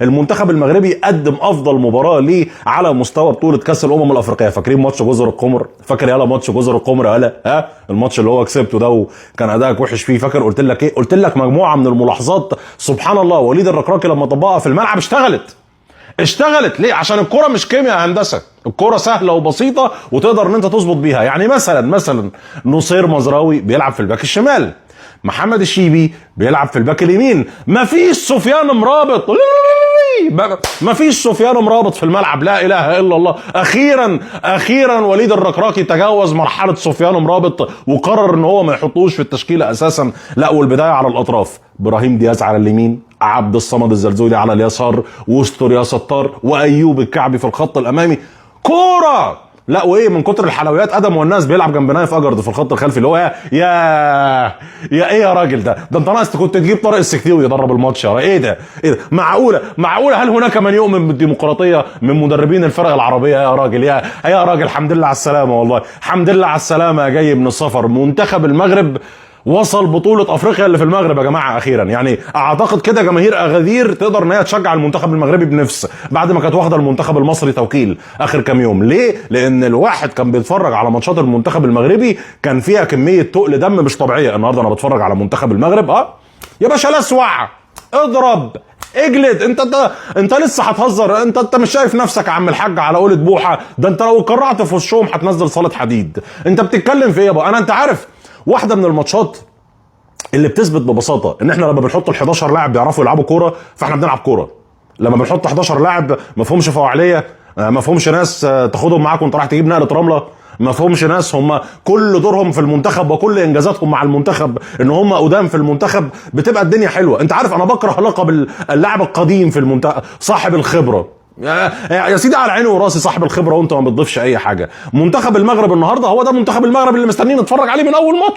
المنتخب المغربي قدم افضل مباراه ليه على مستوى بطوله كاس الامم الافريقيه. فاكرين ماتش جزر القمر؟ فاكر يالا ماتش جزر القمر يالا؟ ها الماتش اللي هو كسبته ده وكان ادائك وحش فيه. فاكر قلت لك ايه؟ قلت لك مجموعه من الملاحظات سبحان الله وليد الركراكي لما طبقها في الملعب اشتغلت. ليه؟ عشان الكرة مش كيمياء يا هندسه، الكرة سهله وبسيطه وتقدر ان انت تظبط بيها. يعني مثلا نصير مزراوي بيلعب في الباك الشمال، محمد الشيبي بيلعب في الباك اليمين، مفيش سفيان مرابط في الملعب. لا اله الا الله. اخيرا وليد الركراكي تجاوز مرحله سفيان مرابط وقرر ان هو ما يحطوش في التشكيله اساسا. لا، والبدايه على الاطراف، ابراهيم دياز على اليمين، عبد الصمد الزلزولي على اليسار، وستر يا ستار، وايوب الكعبي في الخط الامامي. كوره لا وايه من كتر الحلويات ادم والناس بيلعب جنب نايف اجرد في الخط الخلفي اللي هو يا ايه يا راجل ده انت ناقص كنت تجيب طارق السكتيوي يدرب الماتش. ايه ده معقوله هل هناك من يؤمن بالديمقراطيه من مدربين الفرق العربيه يا راجل؟ يا راجل الحمد لله على السلامه، والله الحمد لله على السلامه يا جاي من السفر. منتخب المغرب وصل بطولة افريقيا اللي في المغرب يا جماعة اخيرا. يعني اعتقد كده جماهير اغاذير تقدر ان هي تشجع المنتخب المغربي بنفس بعد ما كانت واخدة المنتخب المصري توكيل اخر كام يوم. ليه؟ لان الواحد كان بيتفرج على ماتشات المنتخب المغربي كان فيها كمية تقل دم مش طبيعية. النهارده انا بتفرج على منتخب المغرب يا باشا لسوع اضرب اجلد. انت لسه هتهزر؟ انت مش شايف نفسك يا عم الحاج على قولة بوحة؟ ده انت لو قرعت في وشهم هتنزل صالة حديد. انت بتتكلم في ايه يا ابو؟ انت عارف واحده من الماتشات اللي بتثبت ببساطه ان احنا لما بنحط ال11 لاعب بيعرفوا يلعبوا كوره فاحنا بنلعب كوره. لما بنحط 11 لاعب ما فيهمش فواعليه، ما فيهمش ناس تاخدهم معاك وانت رايح تجيب نقله رمله، ما فيهمش ناس هم كل دورهم في المنتخب وكل انجازاتهم مع المنتخب ان هم قدام في المنتخب، بتبقى الدنيا حلوه. انت عارف انا بكره لقب اللاعب القديم في المنتخب، صاحب الخبره. يا سيدي على عيني وراسي صاحب الخبره وانت ما بتضيفش اي حاجه. منتخب المغرب النهارده هو ده منتخب المغرب اللي مستنيين نتفرج عليه من اول ماتش.